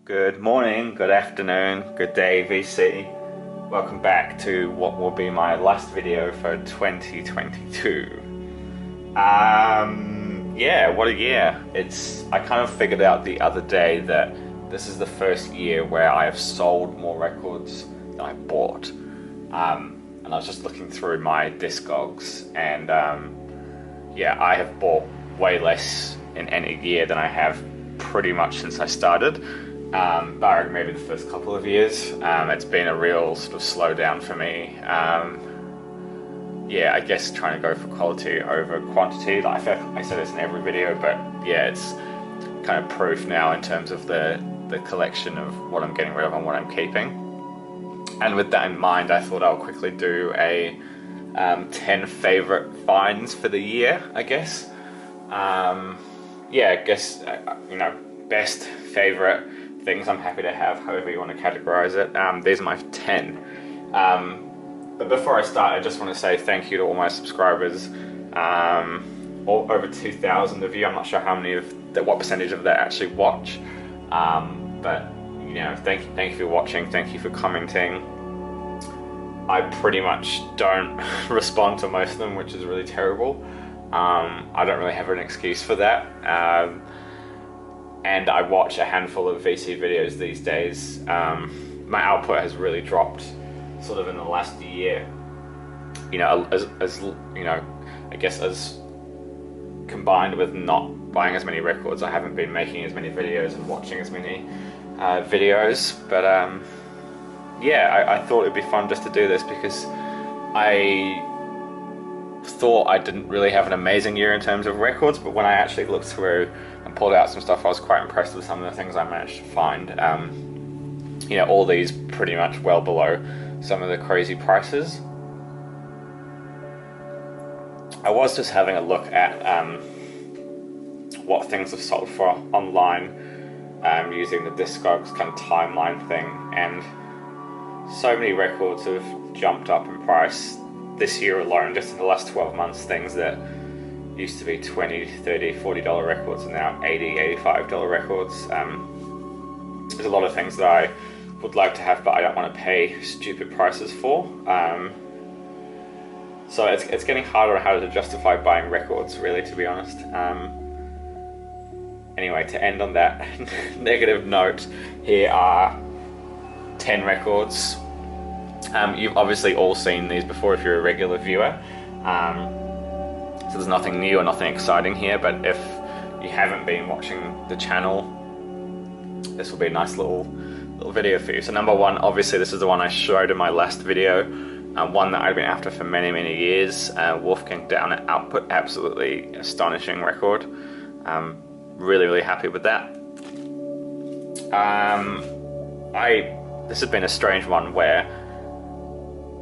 Good morning, good afternoon, good day VC. Welcome back to what will be my last video for 2022. Yeah, what a year. I kind of figured out the other day that this is the first year where I have sold more records than I bought. And I was just looking through my Discogs and yeah, I have bought way less in any year than I have pretty much since I started. Barring maybe the first couple of years. It's been a real sort of slowdown for me. Yeah, I guess trying to go for quality over quantity. Like I say this in every video, but yeah, it's kind of proof now in terms of the collection of what I'm getting rid of and what I'm keeping. And with that in mind, I thought I'll quickly do a 10 favorite finds for the year, I guess. Yeah, I guess, best favorite things I'm happy to have, however you want to categorize it. These are my 10. But before I start, I just want to say thank you to all my subscribers. Over 2,000 of you. I'm not sure how many what percentage of that actually watch. But thank you for watching. Thank you for commenting. I pretty much don't respond to most of them, which is really terrible. I don't really have an excuse for that. And I watch a handful of VC videos these days. My output has really dropped sort of in the last year. I guess as combined with not buying as many records, I haven't been making as many videos and watching as many videos. But yeah, I thought it'd be fun just to do this because I thought I didn't really have an amazing year in terms of records, but when I actually looked through and pulled out some stuff, I was quite impressed with some of the things I managed to find. All these pretty much well below some of the crazy prices. I was just having a look at what things have sold for online using the Discogs kind of timeline thing, and so many records have jumped up in price this year alone, just in the last 12 months. Things that used to be $20, $30, $40 records are now $80, $85 records. There's a lot of things that I would like to have, but I don't want to pay stupid prices for. So it's getting harder and harder to justify buying records, really, to be honest. Anyway, to end on that negative note, here are 10 records. You've obviously all seen these before if you're a regular viewer. So there's nothing new or nothing exciting here, but if you haven't been watching the channel, this will be a nice little video for you. So number one, obviously this is the one I showed in my last video, one that I've been after for many years, Wolfgang Downer Output, absolutely astonishing record. Really happy with that. This has been a strange one where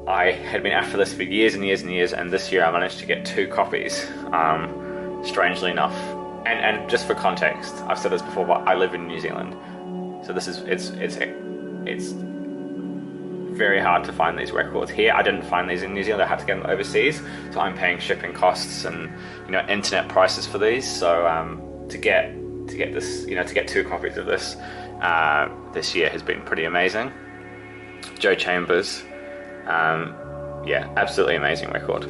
I had been after this for years and years, and this year I managed to get 2 copies, strangely enough. And just for context, I've said this before, but I live in New Zealand, so it's very hard to find these records here. I didn't find these in New Zealand. I had to get them overseas, so I'm paying shipping costs and internet prices for these. So to get this, to get 2 copies of this this year has been pretty amazing. Joe Chambers. Yeah, absolutely amazing record.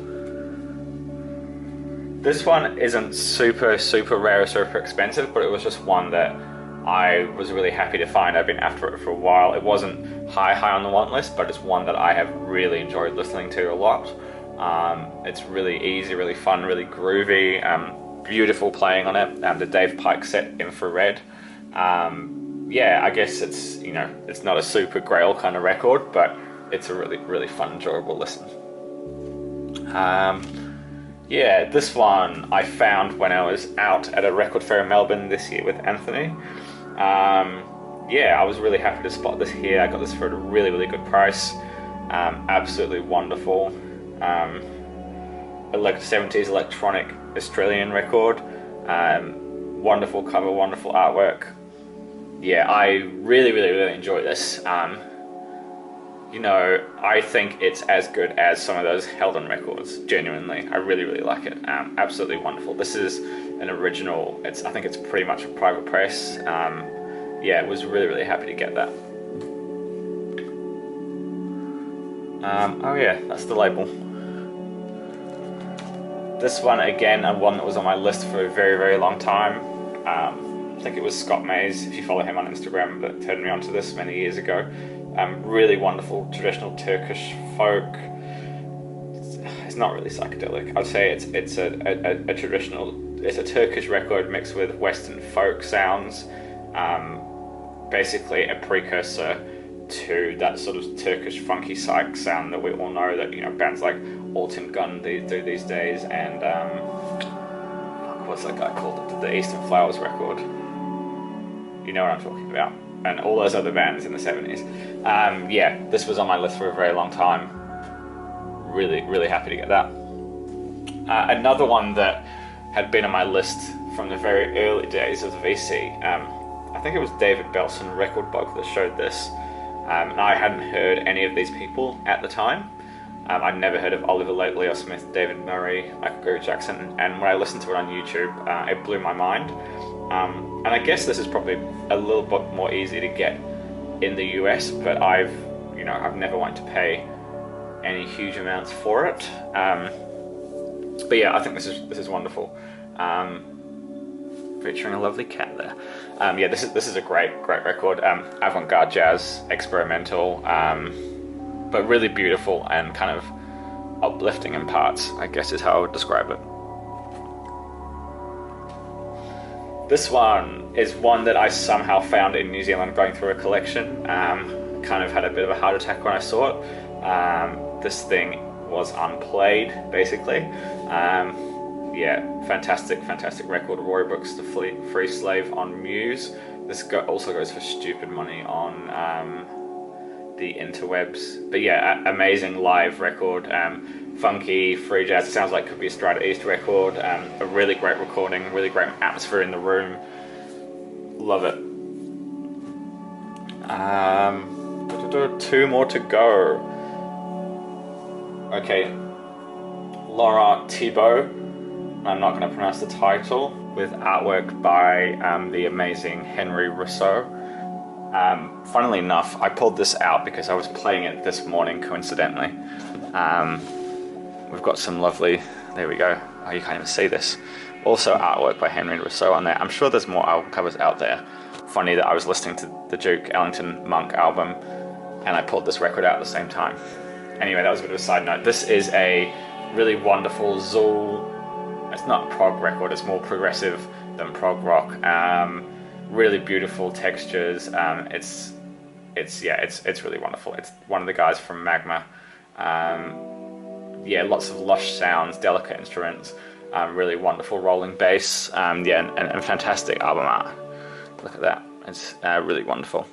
This one isn't super rare or super expensive, but it was just one that I was really happy to find. I've been after it for a while. It wasn't high on the want list, but it's one that I have really enjoyed listening to a lot. It's really easy, really fun, really groovy, beautiful playing on it. The Dave Pike set Infrared. Yeah, I guess it's it's not a super grail kind of record, but it's a really fun, enjoyable listen. Yeah, this one I found when I was out at a record fair in Melbourne this year with Anthony. Yeah, I was really happy to spot this here. I got this for a really good price. Absolutely wonderful. 70s electronic Australian record. Wonderful cover, wonderful artwork. Yeah, I really enjoy this. I think it's as good as some of those Helden records, genuinely. I really like it. Absolutely wonderful. This is an original. I think it's pretty much a private press. yeah, was really happy to get that. Oh yeah, that's the label. This one again, and one that was on my list for a very long time. I think it was Scott Mays, if you follow him on Instagram, that turned me onto this many years ago. Really wonderful traditional Turkish folk. It's not really psychedelic. I'd say it's a traditional. It's a Turkish record mixed with Western folk sounds. Basically a precursor to that sort of Turkish funky psych sound that we all know that, you know, bands like Alton Gun do these days, and what's that guy called? The Eastern Flowers record. You know what I'm talking about. And all those other bands in the 70s. Yeah, this was on my list for a very long time. Really happy to get that. Another one that had been on my list from the very early days of the VC. I think it was David Belson, Record Bug, that showed this. And I hadn't heard any of these people at the time. I'd never heard of Oliver Leo Smith, David Murray, Michael Gregory Jackson, and when I listened to it on YouTube, it blew my mind. And I guess this is probably a little bit more easy to get in the US, but I've never wanted to pay any huge amounts for it. But yeah, I think this is wonderful. Featuring a lovely cat there. Yeah, this is a great record. Avant-garde jazz, experimental, but really beautiful and kind of uplifting in parts, I guess is how I would describe it. This one is one that I somehow found in New Zealand going through a collection. Kind of had a bit of a heart attack when I saw it. This thing was unplayed, basically. Yeah, fantastic record. Rory Brooks, The Free Slave on Muse. This also goes for stupid money on the interwebs. But yeah, amazing live record. Funky, free jazz. It sounds like it could be a Strata East record. A really great recording, really great atmosphere in the room. Love it. Two more to go. Okay, Laurent Thibault. I'm not going to pronounce the title, with artwork by the amazing Henry Rousseau. Funnily enough, I pulled this out because I was playing it this morning, coincidentally. We've got some lovely, there we go, oh, you can't even see this. Also artwork by Henry Rousseau on there. I'm sure there's more album covers out there. Funny that I was listening to the Duke Ellington Monk album and I pulled this record out at the same time. Anyway, that was a bit of a side note. This is a really wonderful Zool. It's not a prog record, it's more progressive than prog rock. Really beautiful textures. It's really wonderful. It's one of the guys from Magma. Yeah, lots of lush sounds, delicate instruments, really wonderful rolling bass. Yeah, and fantastic album art. Look at that. It's really wonderful.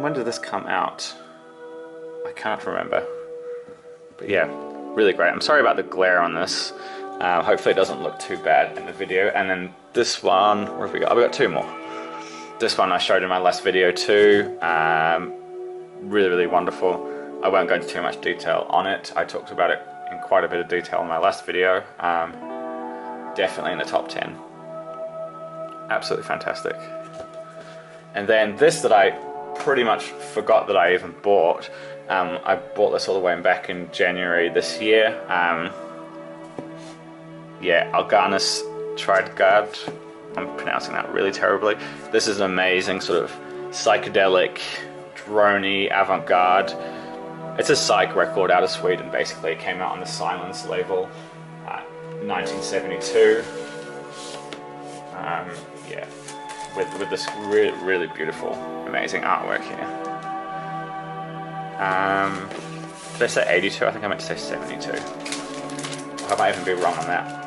When did this come out? I can't remember. But yeah, really great. I'm sorry about the glare on this. Hopefully it doesn't look too bad in the video. And then this one, what have we got? Oh, we got two more. This one I showed in my last video too. Really wonderful. I won't go into too much detail on it. I talked about it in quite a bit of detail in my last video. Definitely in the top 10. Absolutely fantastic. And then this that I pretty much forgot that I even bought. I bought this all the way back in January this year. Yeah, Alganis Tridgard. I'm pronouncing that really terribly. This is an amazing sort of psychedelic, droney, avant-garde. It's a psych record out of Sweden, basically. It came out on the Silence label, 1972. Yeah, with this really beautiful, amazing artwork here. Did I say 82? I think I meant to say 72. I might even be wrong on that.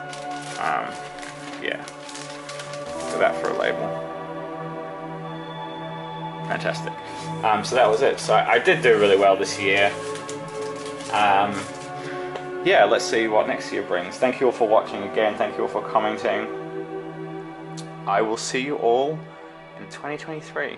Yeah. So that for a label. Fantastic. So that was it. So I did do really well this year. Yeah, let's see what next year brings. Thank you all for watching again. Thank you all for commenting. I will see you all in 2023.